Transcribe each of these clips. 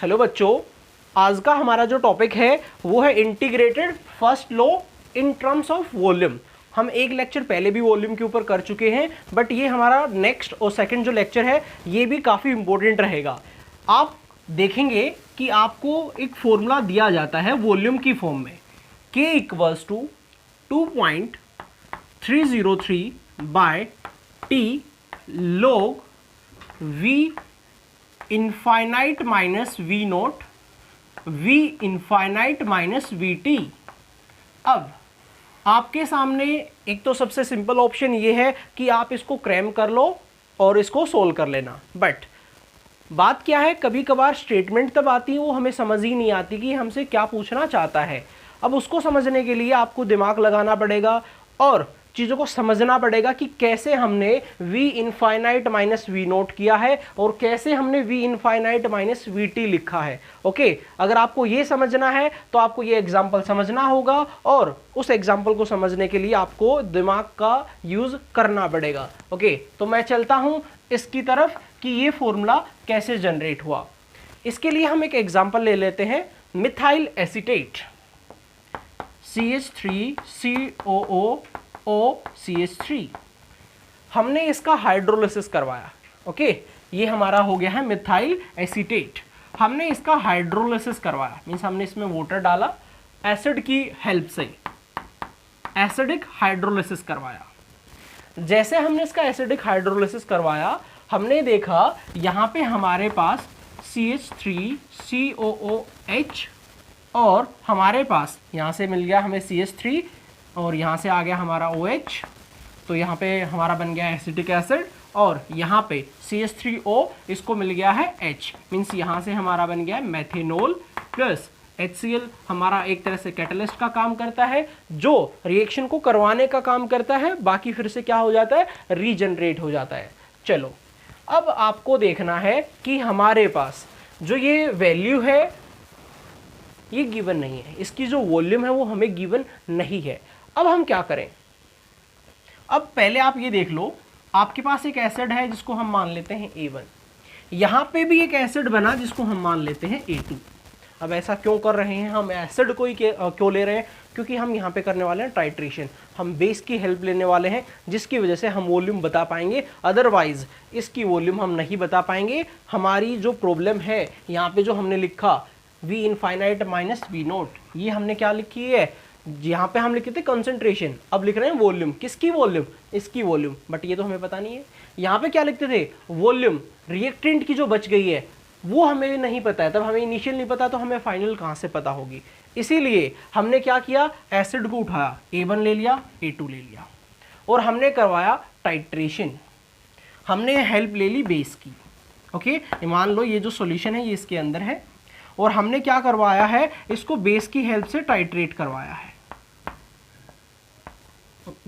Hello बच्चों, आज का हमारा जो टॉपिक है वो है integrated first law in terms of volume. हम एक लेक्चर पहले भी वॉल्यूम के ऊपर कर चुके हैं, बट ये हमारा नेक्स्ट और सेकंड जो लेक्चर है ये भी काफ़ी इंपॉर्टेंट रहेगा। आप देखेंगे कि आपको एक फॉर्मूला दिया जाता है वॉल्यूम की फॉर्म में, K equals to 2.303 by T log V infinite minus v naught V infinite minus v t. अब आपके सामने एक तो सबसे सिंपल ऑप्शन ये है कि आप इसको क्रैम कर लो और इसको सोल्व कर लेना, बट बात क्या है, कभी कभार स्टेटमेंट तब आती है वो हमें समझ ही नहीं आती कि हमसे क्या पूछना चाहता है। अब उसको समझने के लिए आपको दिमाग लगाना पड़ेगा और चीज़ों को समझना पड़ेगा कि कैसे हमने v infinite minus v naught किया है और कैसे हमने v infinite minus v t लिखा है। ओके, अगर आपको ये समझना है तो आपको ये एग्जाम्पल समझना होगा और उस एग्जाम्पल को समझने के लिए आपको दिमाग का यूज़ करना पड़ेगा। ओके, तो मैं चलता हूँ इसकी तरफ कि ये फॉर्मूला कैसे जनरेट हुआ। इसके लिए हम एक एग्जाम्पल ले लेते हैं, मिथाइल एसीटेट CH3COOOCH3। हमने इसका हाइड्रोलिसिस करवाया। ओके, ये हमारा हो गया है मिथाइल एसीटेट। हमने इसका हाइड्रोलिसिस करवाया, मीन्स हमने इसमें वाटर डाला, एसिड की हेल्प से एसिडिक हाइड्रोलिसिस करवाया। जैसे हमने इसका एसिडिक हाइड्रोलिसिस करवाया, हमने देखा यहाँ पे हमारे पास CH3COOH और हमारे पास यहाँ से मिल गया हमें CH3 और यहाँ से आ गया हमारा OH, तो यहाँ पे हमारा बन गया एसिटिक एसिड और यहाँ पे CH3O इसको मिल गया है H, मीन्स यहाँ से हमारा बन गया है मेथेनॉल प्लस HCl। हमारा एक तरह से कैटलिस्ट का काम करता है जो रिएक्शन को करवाने का काम करता है, बाकी फिर से क्या हो जाता है, रीजनरेट हो जाता है। चलो, अब आपको देखना है कि हमारे पास जो ये वैल्यू है ये गिवन नहीं है, इसकी जो वॉल्यूम है वो हमें गिवन नहीं है। अब हम क्या करें, अब पहले आप ये देख लो, आपके पास एक एसिड है जिसको हम मान लेते हैं A1, यहाँ पे भी एक एसिड बना जिसको हम मान लेते हैं A2। अब ऐसा क्यों कर रहे हैं, हम एसिड को ही क्यों ले रहे हैं, क्योंकि हम यहाँ पे करने वाले हैं टाइट्रेशन, हम बेस की हेल्प लेने वाले हैं जिसकी वजह से हम वॉल्यूम बता पाएंगे, अदरवाइज इसकी वॉल्यूम हम नहीं बता पाएंगे। हमारी जो प्रॉब्लम है यहाँ पे जो हमने लिखा v infinite minus v naught, ये हमने क्या लिखी है, यहाँ पे हम लिखे थे कंसंट्रेशन, अब लिख रहे हैं वॉल्यूम। किसकी वॉल्यूम, इसकी वॉल्यूम, बट ये तो हमें पता नहीं है। यहाँ पे क्या लिखते थे, वॉल्यूम रिएक्टेंट की जो बच गई है वो हमें नहीं पता है, तब हमें इनिशियल नहीं पता तो हमें फाइनल कहाँ से पता होगी। इसीलिए हमने क्या किया, एसिड को उठाया, A1 ले लिया, A2 ले लिया और हमने करवाया टाइट्रेशन। हमने हेल्प ले ली बेस की। ओके, मान लो ये जो सॉल्यूशन है ये इसके अंदर है और हमने क्या करवाया है, इसको बेस की हेल्प से टाइट्रेट करवाया है।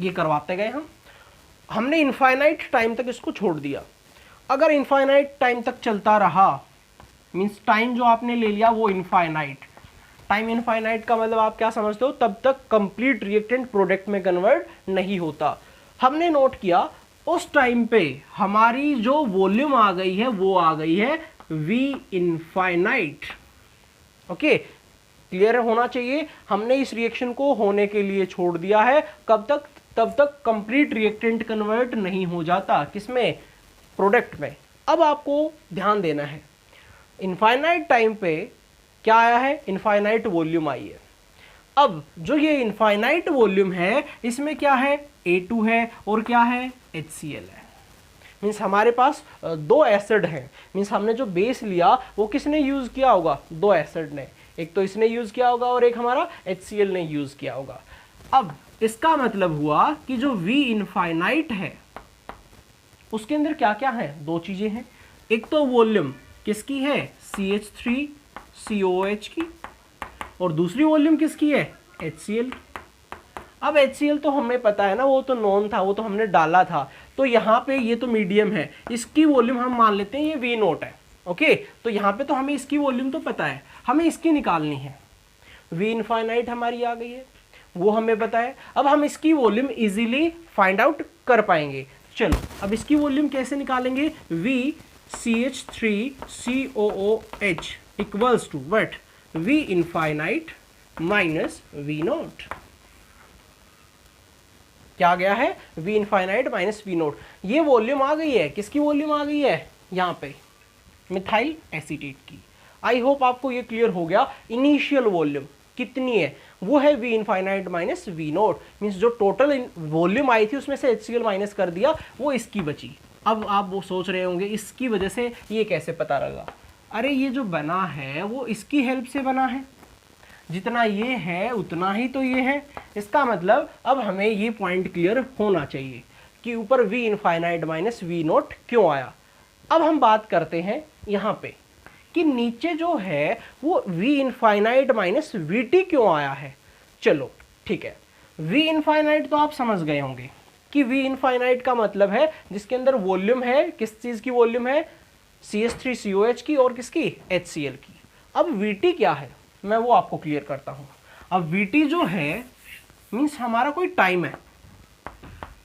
ये करवाते गए हमने इनफाइनाइट टाइम तक इसको छोड़ दिया। अगर इनफाइनाइट टाइम तक चलता रहा, मींस टाइम जो आपने ले लिया वो इनफाइनाइट, टाइम इनफाइनाइट का मतलब आप क्या समझते हो, तब तक कंप्लीट रिएक्टेंट प्रोडक्ट में कन्वर्ट नहीं होता। हमने नोट किया उस टाइम पे हमारी जो वॉल्यूम आ गई है वो आ गई है V इनफाइनाइट। ओके, क्लियर होना चाहिए। हमने इस रिएक्शन को होने के लिए छोड़ दिया है, कब तक, तब तक कंप्लीट रिएक्टेंट कन्वर्ट नहीं हो जाता, किसमें, प्रोडक्ट में। अब आपको ध्यान देना है, इनफाइनाइट टाइम पे क्या आया है, इनफाइनाइट वॉल्यूम आई है। अब जो ये इनफाइनाइट वॉल्यूम है इसमें क्या है, A2 है और क्या है, HCl है। मीन्स हमारे पास दो एसिड हैं, मीन्स हमने जो बेस लिया वो किसने यूज़ किया होगा, दो एसिड ने, एक तो इसने यूज़ किया होगा और एक हमारा HCl ने यूज़ किया होगा। अब इसका मतलब हुआ कि जो V इनफाइनाइट है उसके अंदर क्या क्या है, दो चीज़ें हैं। एक तो वॉल्यूम किसकी है, CH3COOH की, और दूसरी वॉल्यूम किसकी है, HCl। अब HCl तो हमें पता है ना, वो तो नॉन था, वो तो हमने डाला था, तो यहाँ पे ये तो मीडियम है, इसकी वॉल्यूम हम मान लेते हैं ये V नोट है। ओके, तो यहाँ पे तो हमें इसकी वॉल्यूम तो पता है, हमें इसकी निकालनी है। V इनफाइनाइट हमारी आ गई है, वो हमें पता है। अब हम इसकी वॉल्यूम इजीली फाइंड आउट कर पाएंगे। चलो, अब इसकी वॉल्यूम कैसे निकालेंगे, V CH3COOH equals to what, v infinite minus v naught. क्या आ गया है, v infinite minus v naught. ये वॉल्यूम आ गई है, किसकी वॉल्यूम आ गई है, यहाँ पे मिथाइल एसीटेट की। आई होप आपको ये क्लियर हो गया। इनिशियल वॉल्यूम कितनी है, वो है v infinite minus v not, means जो टोटल वॉल्यूम आई थी उसमें से HCl माइनस कर दिया, वो इसकी बची। अब आप वो सोच रहे होंगे इसकी वजह से ये कैसे पता लगा। अरे ये जो बना है वो इसकी हेल्प से बना है, जितना ये है उतना ही तो ये है। इसका मतलब अब हमें ये पॉइंट क्लियर होना चाहिए कि ऊपर v infinite minus v not क्यों आया। अब हम बात करते हैं यहाँ पे कि नीचे जो है वो v इनफाइनाइट माइनस vt क्यों आया है। चलो ठीक है, v इनफाइनाइट तो आप समझ गए होंगे कि v इनफाइनाइट का मतलब है जिसके अंदर वॉल्यूम है, किस चीज की वॉल्यूम है, CH3COH की और किसकी, HCl की। अब vt क्या है मैं वो आपको क्लियर करता हूं। अब vt जो है मीन्स हमारा कोई टाइम है,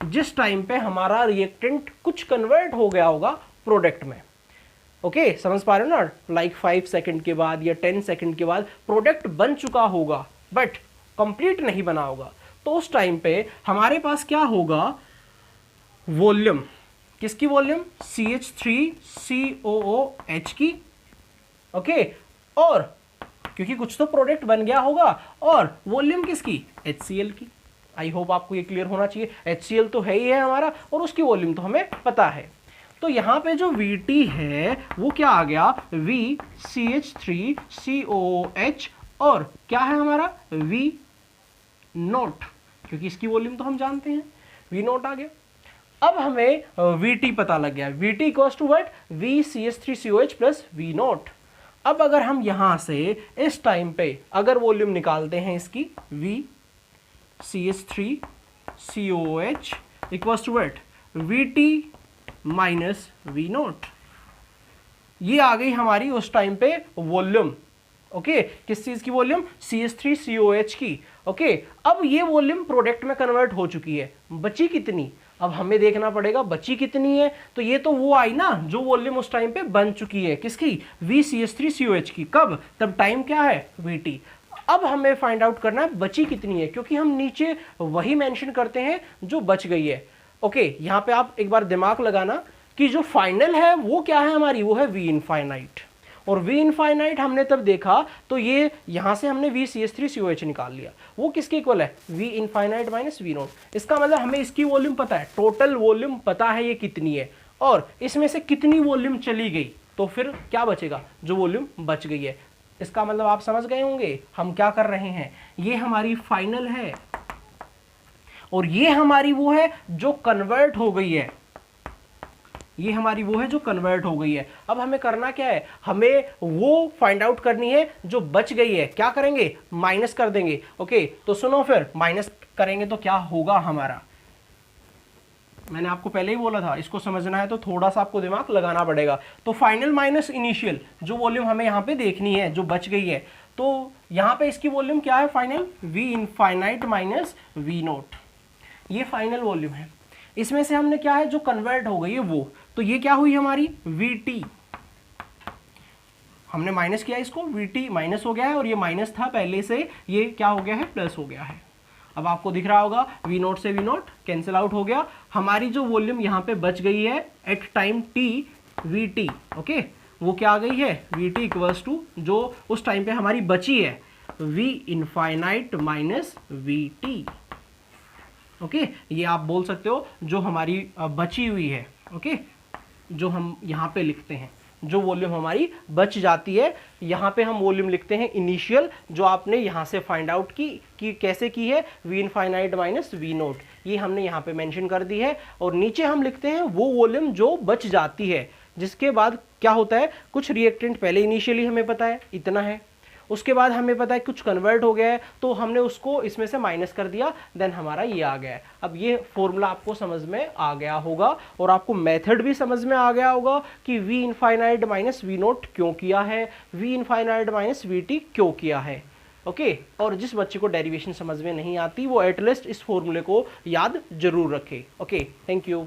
जिस टाइम पे हमारा रिएक्टेंट कुछ कन्वर्ट हो गया होगा प्रोडक्ट में। ओके समझ पा रहे हो ना, लाइक 5 सेकंड के बाद या 10 सेकंड के बाद प्रोडक्ट बन चुका होगा बट कंप्लीट नहीं बना होगा, तो उस टाइम पे हमारे पास क्या होगा, वॉल्यूम, किसकी वॉल्यूम, CH3COOH की। ओके और क्योंकि कुछ तो प्रोडक्ट बन गया होगा, और वॉल्यूम किसकी, HCl की। आई होप आपको ये क्लियर होना चाहिए। HCl तो है ही है हमारा और उसकी वॉल्यूम तो हमें पता है। तो यहाँ पे जो Vt है वो क्या आ गया, VCH3COOH और क्या है हमारा V नोट, क्योंकि इसकी वॉल्यूम तो हम जानते हैं, V नोट आ गया। अब हमें Vt पता लग गया, Vt equals to what, VCH3COH plus V naught. अब अगर हम यहां से इस टाइम पे अगर वॉल्यूम निकालते हैं इसकी, VCH3COH equals to what, Vt minus V naught. ये आ गई हमारी उस टाइम पे वॉल्यूम। ओके किस चीज की वॉल्यूम, CH3COH की। ओके अब ये वॉल्यूम प्रोडक्ट में कन्वर्ट हो चुकी है, बची कितनी, अब हमें देखना पड़ेगा बची कितनी है। तो ये तो वो आई ना जो वॉल्यूम उस टाइम पे बन चुकी है, किसकी, VCH3COH की। कब, तब टाइम क्या है, Vt। अब हमें फाइंड आउट करना है बची कितनी है, क्योंकि हम नीचे वही मेंशन करते हैं जो बच गई है। ओके यहाँ पे आप एक बार दिमाग लगाना कि जो फाइनल है वो क्या है हमारी, वो है V इनफाइनाइट। और V इनफाइनाइट हमने तब देखा तो ये यहां से हमने VCH3COH निकाल लिया, वो किसके इक्वल है, V infinite minus V note. इसका मतलब हमें इसकी वॉल्यूम पता है, टोटल वॉल्यूम पता है ये कितनी है, और इसमें से कितनी वॉल्यूम चली गई, तो फिर क्या बचेगा, जो वॉल्यूम बच गई है। इसका मतलब आप समझ गए होंगे हम क्या कर रहे हैं, ये हमारी फाइनल है और ये हमारी वो है जो कन्वर्ट हो गई है, ये हमारी वो है जो कन्वर्ट हो गई है। अब हमें करना क्या है, हमें वो फाइंड आउट करनी है जो बच गई है। क्या करेंगे, माइनस कर देंगे। ओके तो सुनो, फिर माइनस करेंगे तो क्या होगा हमारा, मैंने आपको पहले ही बोला था, इसको समझना है तो थोड़ा सा आपको दिमाग लगाना पड़ेगा। तो फाइनल माइनस इनिशियल, जो वॉल्यूम हमें यहाँ पे देखनी है जो बच गई है, तो यहाँ पे इसकी वॉल्यूम क्या है final, V infinite minus V naught, ये फाइनल वॉल्यूम है। इसमें से हमने क्या है जो कन्वर्ट हो गई है वो, तो ये क्या हुई हमारी Vt, हमने माइनस किया इसको, Vt माइनस हो गया है और ये माइनस था पहले से, ये क्या हो गया है, प्लस हो गया है। अब आपको दिख रहा होगा V नोट से V नोट कैंसिल आउट हो गया। हमारी जो वॉल्यूम यहाँ पे बच गई है at time t Vt, okay वो क्या आ गई है, Vt इक्वल्स टू जो उस टाइम पे हमारी बची है V infinite minus Vt। Okay ये आप बोल सकते हो जो हमारी बची हुई है, ओके जो हम यहाँ पे लिखते हैं, जो वॉल्यूम हमारी बच जाती है, यहाँ पे हम वॉल्यूम लिखते हैं इनिशियल, जो आपने यहाँ से फाइंड आउट की कैसे की है, V infinite minus V naught, ये हमने यहाँ पे मेंशन कर दी है। और नीचे हम लिखते हैं वो वॉल्यूम जो बच जाती है, जिसके बाद क्या होता है, कुछ रिएक्टेंट पहले इनिशियली हमें पता है इतना है, उसके बाद हमें पता है कुछ कन्वर्ट हो गया है तो हमने उसको इसमें से माइनस कर दिया, देन हमारा ये आ गया है। अब ये फॉर्मूला आपको समझ में आ गया होगा और आपको मेथड भी समझ में आ गया होगा कि V infinite minus V note क्यों किया है, V इनफाइनाइट माइनस Vt क्यों किया है। ओके और जिस बच्चे को डेरिवेशन समझ में नहीं आती वो एटलीस्ट इस फॉर्मूले को याद जरूर रखे। Okay thank you.